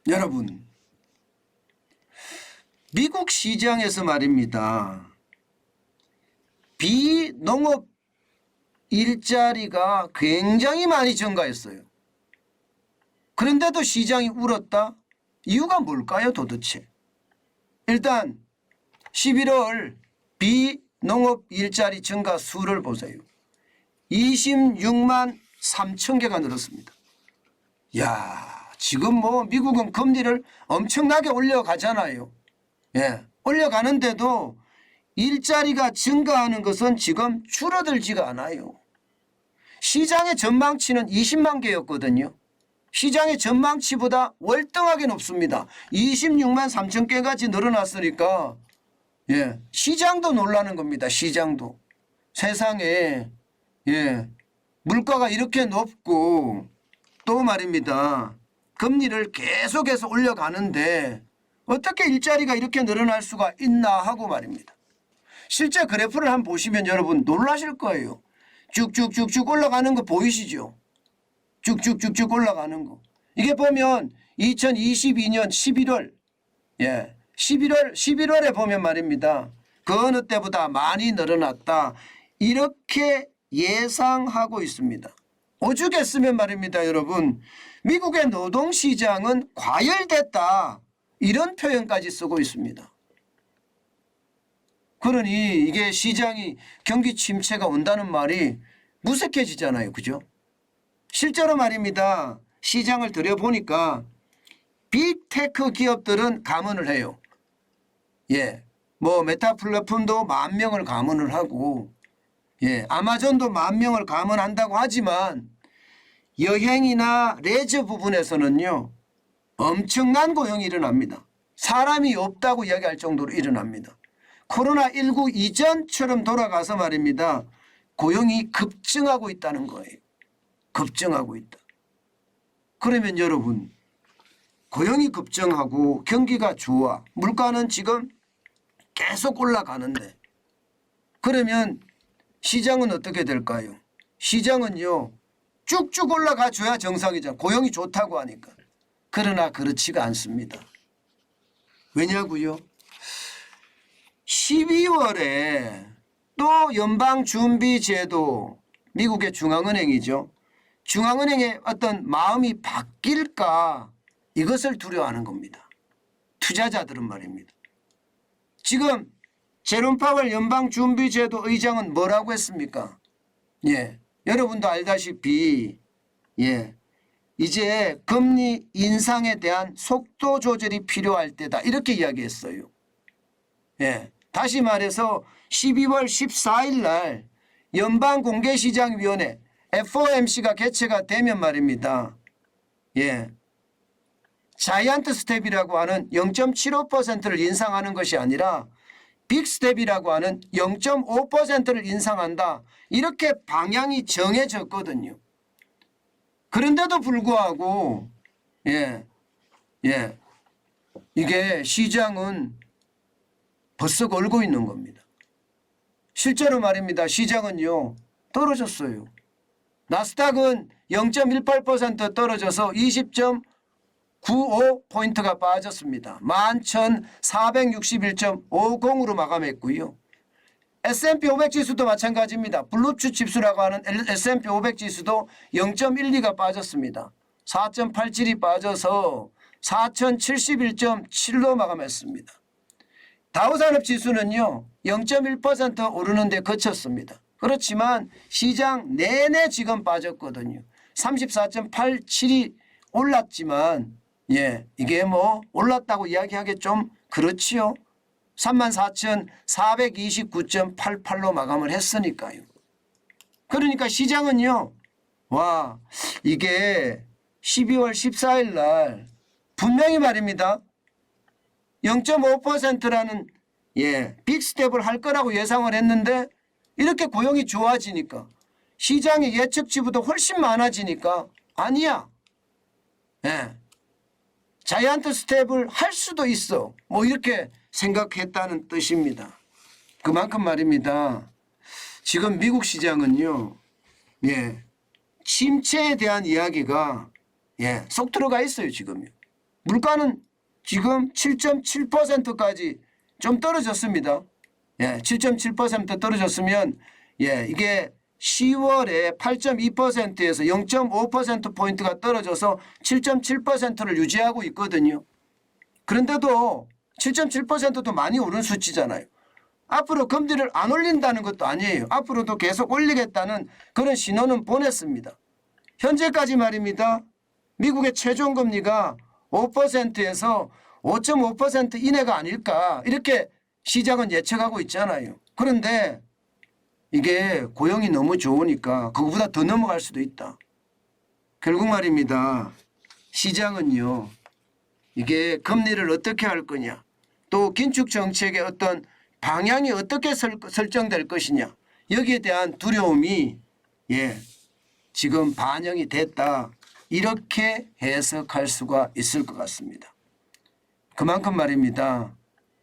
여러분, 미국 시장에서 말입니다. 비농업 일자리가 굉장히 많이 증가했어요. 그런데도 시장이 울었다? 이유가 뭘까요 도대체? 일단 11월 비농업 일자리 증가 수를 보세요. 26만 3천 개가 늘었습니다. 야, 지금 뭐 미국은 금리를 엄청나게 올려가잖아요. 예, 올려가는데도 일자리가 증가하는 것은 지금 줄어들지가 않아요. 시장의 전망치는 20만 개였거든요. 시장의 전망치보다 월등하게 높습니다. 26만 3천 개까지 늘어났으니까 예, 시장도 놀라는 겁니다. 시장도. 세상에 예, 물가가 이렇게 높고 또 말입니다. 금리를 계속해서 올려가는데 어떻게 일자리가 이렇게 늘어날 수가 있나 하고 말입니다. 실제 그래프를 한번 보시면 여러분 놀라실 거예요. 쭉쭉쭉쭉 올라가는 거 보이시죠? 쭉쭉쭉쭉 올라가는 거. 이게 보면 2022년 11월, 예, 11월에 보면 말입니다. 그 어느 때보다 많이 늘어났다. 이렇게 예상하고 있습니다. 오죽했으면 말입니다, 여러분. 미국의 노동시장은 과열됐다. 이런 표현까지 쓰고 있습니다. 그러니 이게 시장이 경기 침체가 온다는 말이 무색해지잖아요. 그죠? 실제로 말입니다. 시장을 들여보니까 빅테크 기업들은 감원을 해요. 예, 뭐 메타 플랫폼도 10,000명을 감원을 하고 예, 아마존도 10,000명을 감원한다고 하지만 여행이나 레저 부분에서는요. 엄청난 고용이 일어납니다. 사람이 없다고 이야기할 정도로 일어납니다. 코로나19 이전처럼 돌아가서 말입니다. 고용이 급증하고 있다는 거예요. 급증하고 있다. 그러면 여러분 고용이 급증하고 경기가 좋아. 물가는 지금 계속 올라가는데 그러면 시장은 어떻게 될까요? 시장은요. 쭉쭉 올라가 줘야 정상이잖아. 고용이 좋다고 하니까. 그러나 그렇지가 않습니다. 왜냐고요? 12월에 또 연방준비제도 미국의 중앙은행이죠. 중앙은행의 어떤 마음이 바뀔까 이것을 두려워하는 겁니다. 투자자들은 말입니다. 지금 제롬 파월 연방준비제도 의장은 뭐라고 했습니까? 예, 여러분도 알다시피 예, 이제 금리 인상에 대한 속도 조절이 필요할 때다 이렇게 이야기했어요. 예, 다시 말해서 12월 14일 날 연방공개시장위원회 FOMC가 개최가 되면 말입니다. 예, 자이언트 스텝이라고 하는 0.75%를 인상하는 것이 아니라 빅스텝이라고 하는 0.5%를 인상한다. 이렇게 방향이 정해졌거든요. 그런데도 불구하고 이게 시장은 벌써 걸고 있는 겁니다. 실제로 말입니다. 시장은요. 떨어졌어요. 나스닥은 0.18% 떨어져서 20.95포인트가 빠졌습니다. 11,461.50으로 마감했고요. S&P 500 지수도 마찬가지입니다. 블루칩 지수라고 하는 S&P 500 지수도 0.12가 빠졌습니다. 4.87이 빠져서 4,071.7로 마감했습니다. 다우산업지수는요 0.1% 오르는데 그쳤습니다. 그렇지만 시장 내내 지금 빠졌거든요. 34.87이 올랐지만 이게 뭐 올랐다고 이야기하기 좀 그렇지요. 34,429.88로 마감을 했으니까요. 그러니까 시장은요. 와, 이게 12월 14일 날 분명히 말입니다. 0.5%라는 빅스텝을 할 거라고 예상을 했는데 이렇게 고용이 좋아지니까 시장의 예측치보다 훨씬 많아지니까 아니야. 자이언트 스텝을 할 수도 있어. 뭐 이렇게 생각했다는 뜻입니다. 그만큼 말입니다. 지금 미국 시장은요. 침체에 대한 이야기가 쏙 들어가 있어요. 지금요. 물가는 지금 7.7%까지 좀 떨어졌습니다. 예, 7.7% 떨어졌으면 예, 이게 10월에 8.2%에서 0.5%포인트가 떨어져서 7.7%를 유지하고 있거든요. 그런데도 7.7%도 많이 오른 수치잖아요. 앞으로 금리를 안 올린다는 것도 아니에요. 앞으로도 계속 올리겠다는 그런 신호는 보냈습니다. 현재까지 말입니다. 미국의 최종금리가 5%에서 5.5% 이내가 아닐까 이렇게 시장은 예측하고 있잖아요. 그런데 이게 고용이 너무 좋으니까 그거보다 더 넘어갈 수도 있다. 결국 말입니다. 시장은요. 이게 금리를 어떻게 할 거냐 또 긴축 정책의 어떤 방향이 어떻게 설정될 것이냐 여기에 대한 두려움이 예, 지금 반영이 됐다. 이렇게 해석할 수가 있을 것 같습니다. 그만큼 말입니다.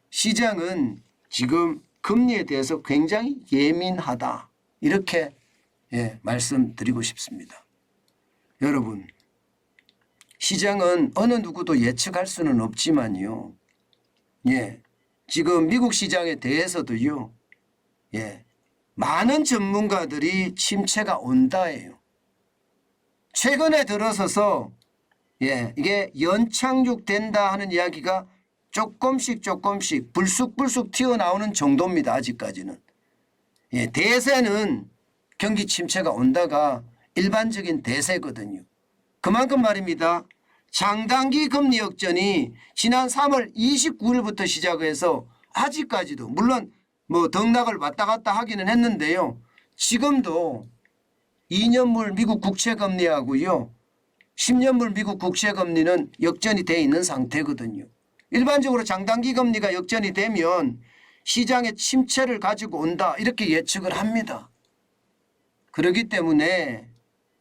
시장은 지금 금리에 대해서 굉장히 예민하다. 이렇게 예, 말씀드리고 싶습니다. 여러분, 시장은 어느 누구도 예측할 수는 없지만요. 예, 지금 미국 시장에 대해서도요. 예, 많은 전문가들이 침체가 온다예요. 최근에 들어서서 예, 이게 연착륙된다 하는 이야기가 조금씩 불쑥불쑥 튀어나오는 정도입니다. 아직까지는. 예, 대세는 경기 침체가 온다가 일반적인 대세거든요. 그만큼 말입니다. 장단기 금리 역전이 지난 3월 29일부터 시작해서 아직까지도 물론 뭐 등락을 왔다 갔다 하기는 했는데요. 지금도 2년물 미국 국채금리하고요. 10년물 미국 국채금리는 역전이 돼 있는 상태거든요. 일반적으로 장단기 금리가 역전이 되면 시장의 침체를 가지고 온다 이렇게 예측을 합니다. 그렇기 때문에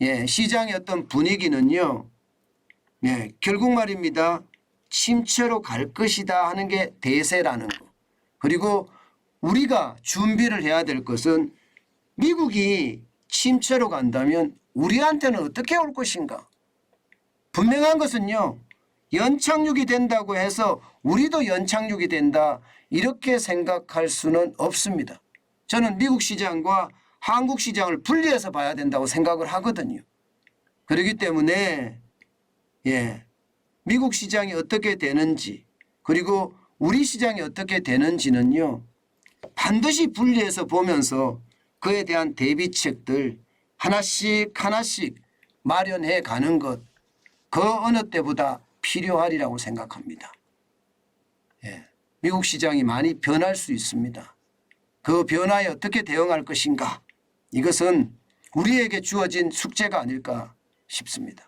예, 시장의 어떤 분위기는요. 예, 결국 말입니다. 침체로 갈 것이다 하는 게 대세라는 거. 그리고 우리가 준비를 해야 될 것은 미국이 침체로 간다면 우리한테는 어떻게 올 것인가. 분명한 것은요. 연착륙이 된다고 해서 우리도 연착륙이 된다 이렇게 생각할 수는 없습니다. 저는 미국 시장과 한국 시장을 분리해서 봐야 된다고 생각을 하거든요. 그렇기 때문에 예, 미국 시장이 어떻게 되는지 그리고 우리 시장이 어떻게 되는지는요. 반드시 분리해서 보면서 그에 대한 대비책들 하나씩 마련해 가는 것 그 어느 때보다 필요하리라고 생각합니다. 예, 미국 시장이 많이 변할 수 있습니다. 그 변화에 어떻게 대응할 것인가 이것은 우리에게 주어진 숙제가 아닐까 싶습니다.